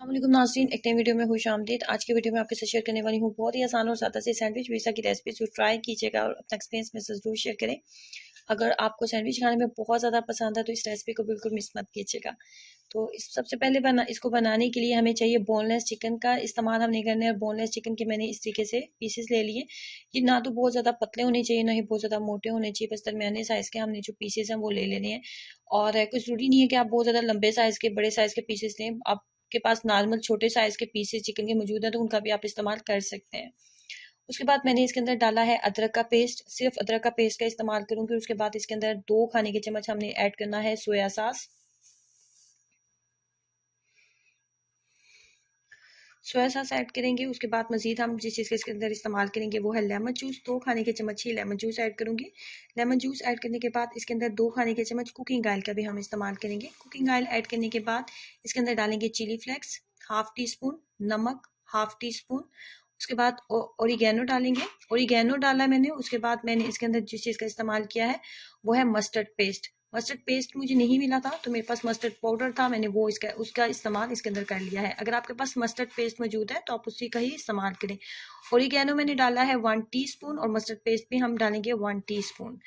अस्सलामुअलैकुम नाज़रीन, एक नई वीडियो में खुश आमदीद। आज की वीडियो में आपके साथ शेयर करने वाली हूँ बहुत ही आसान और सादा सी सैंडविच पिज़्ज़ा की रेसिपी। जो ट्राई कीजिएगा और अपना एक्सपीरियंस में ज़रूर शेयर करें। अगर आपको सैंडविच खाने में बहुत ज़्यादा पसंद है तो इस रेसिपी को बिल्कुल मिस मत कीजिएगा। तो सबसे पहले इसको बनाने के लिए हमें चाहिए बोनलेस चिकन का इस्तेमाल हम नहीं करने हैं। बोनलेस चिकन के मैंने इस तरीके से पीसेस ले लिए। ये ना तो बहुत ज़्यादा पतले होने चाहिए, ना ही बहुत ज़्यादा मोटे होने चाहिए, बस दरमियाने साइज़ के हमने जो पीसेस हैं वो ले लेने हैं। और कुछ ज़रूरी नहीं है कि आप बहुत ज़्यादा लंबे साइज़ के बड़े साइज़ के पीसेस लें। आप के पास नॉर्मल छोटे साइज के पीसेस चिकन के मौजूद हैं तो उनका भी आप इस्तेमाल कर सकते हैं। उसके बाद मैंने इसके अंदर डाला है अदरक का पेस्ट। सिर्फ अदरक का पेस्ट का इस्तेमाल करूंगी। उसके बाद इसके अंदर 2 खाने के चम्मच हमने ऐड करना है soya sauce. Soya sauce add करेंगे। उसके बाद मजीद हम जिस चीज़ के इसके अंदर इस्तेमाल करेंगे वो है लेमन जूस। 2 खाने के चम्मच ही लेमन जूस ऐड करूंगी। लेमन जूस ऐड करने के बाद इसके अंदर 2 खाने के चम्मच कुकिंग ऑयल का भी हम इस्तेमाल करेंगे। कुकिंग ऑयल ऐड करने के बाद इसके अंदर डालेंगे chilli flakes half teaspoon, नमक हाफ टी स्पून। उसके बाद ओरिगेनो डालेंगे। ओरिगेनो डाला मैंने। उसके बाद मैंने इसके अंदर जिस चीज़ का इस्तेमाल किया है वो है मस्टर्ड पेस्ट। मस्टर्ड पेस्ट मुझे नहीं मिला था तो मेरे पास मस्टर्ड पाउडर था, मैंने वो उसका इस्तेमाल इसके अंदर कर लिया है। अगर आपके पास मस्टर्ड पेस्ट मौजूद है तो आप उसी का ही इस्तेमाल करें। ओरिगेनो मैंने डाला है 1 टीस्पून और मस्टर्ड पेस्ट भी हम डालेंगे 1 टीस्पून।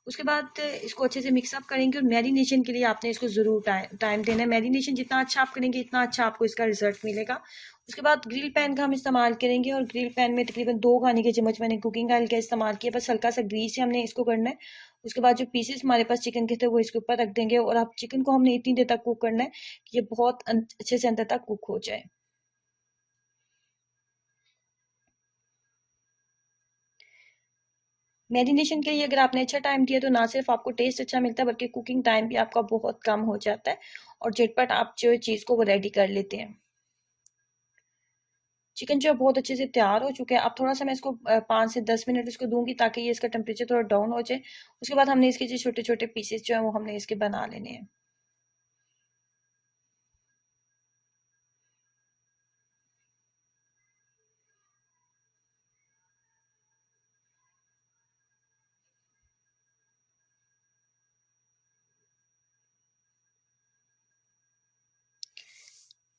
उसके बाद इसको अच्छे से मिक्सअप करेंगे और मैरिनेशन के लिए आपने इसको जरूर टाइम देना है। मैरिनेशन जितना अच्छा आप करेंगे इतना अच्छा आपको इसका रिजल्ट मिलेगा। उसके बाद ग्रिल पैन का हम इस्तेमाल करेंगे और ग्रिल पैन में तकरीबन 2 खाने के चम्मच मैंने कुकिंग ऑयल का इस्तेमाल किया। बस हल्का सा ग्रीस से हमने इसको करना है। उसके बाद जो पीसेस हमारे पास चिकन के थे वो इसके ऊपर रख देंगे और आप चिकन को हमने इतनी देर तक कुक करना है कि ये बहुत अच्छे से अंदर तक कुक हो जाए। मैरिनेशन के लिए अगर आपने अच्छा टाइम दिया तो ना सिर्फ आपको टेस्ट अच्छा मिलता है बल्कि कुकिंग टाइम भी आपका बहुत कम हो जाता है और झटपट आप जो चीज़ को वो रेडी कर लेते हैं। चिकन जो है बहुत अच्छे से तैयार हो चुका है। अब थोड़ा सा मैं इसको 5 से 10 मिनट इसको दूंगी ताकि ये इसका टेम्परेचर थोड़ा डाउन हो जाए। उसके बाद हमने इसके जो छोटे छोटे पीसेस जो है वो हमने इसके बना लेने हैं।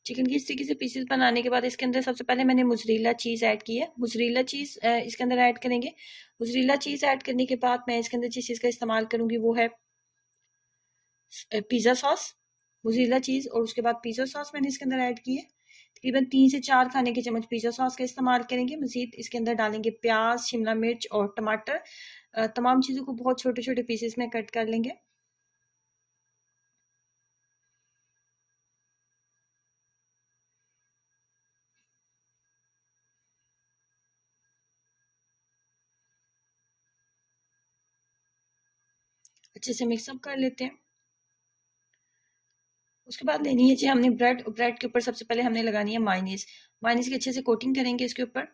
चिकन की इस तरीके से पीसेस बनाने के बाद इसके अंदर सबसे पहले मैंने मोज़रेला चीज़ ऐड की है। मोज़रेला चीज़ इसके अंदर ऐड करेंगे। मोज़रेला चीज़ ऐड करने के बाद मैं इसके अंदर जिस चीज़ का इस्तेमाल करूंगी वो है पिज़्ज़ा सॉस। मोज़रेला चीज़ और उसके बाद पिज़्ज़ा सॉस मैंने इसके अंदर ऐड की है। तकरीबन 3 से 4 खाने के चम्मच पिज़्ज़ा सॉस का इस्तेमाल करेंगे। मजीद इसके अंदर डालेंगे प्याज, शिमला मिर्च और टमाटर। तमाम चीज़ों को बहुत छोटे छोटे पीसेस में कट कर लेंगे। अच्छे से मिक्सअप कर लेते हैं। उसके बाद लेनी है जी हमने ब्रेड। ब्रेड के ऊपर सबसे पहले हमने लगानी है मायनीज। मायनीज की अच्छे से कोटिंग करेंगे इसके ऊपर।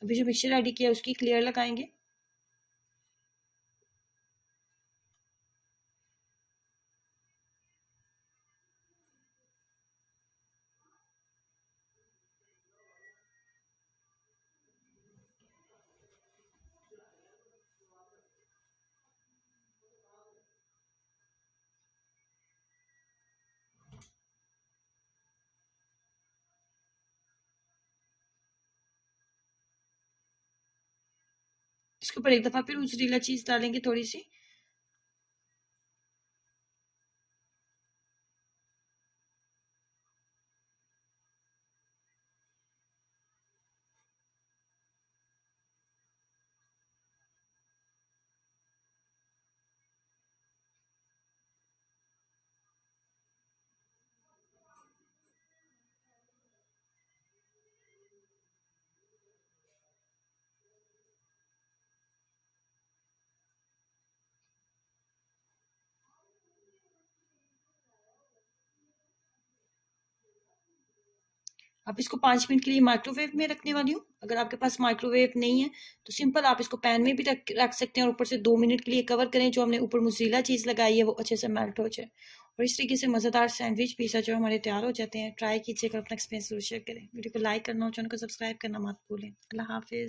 अभी जो मिक्सचर रेडी किया है उसकी क्लियर लगाएंगे। इसके ऊपर एक दफा फिर मोज़रेला चीज डालेंगे थोड़ी सी। अब इसको 5 मिनट के लिए माइक्रोवेव में रखने वाली हूँ। अगर आपके पास माइक्रोवेव नहीं है तो सिंपल आप इसको पैन में भी रख सकते हैं और ऊपर से 2 मिनट के लिए कवर करें। जो हमने ऊपर मोज़रेला चीज़ लगाई है वो अच्छे से मेल्ट हो जाए और इस तरीके से मज़ेदार सैंडविच पिज़्ज़ा जो हमारे तैयार हो जाते हैं। ट्राई कीजिएगा, अपना एक्सपीरियंस जरूर शेयर करें। वीडियो को लाइक करना और चैनल को सब्सक्राइब करना मत भूलें। अल्लाह हाफिज़।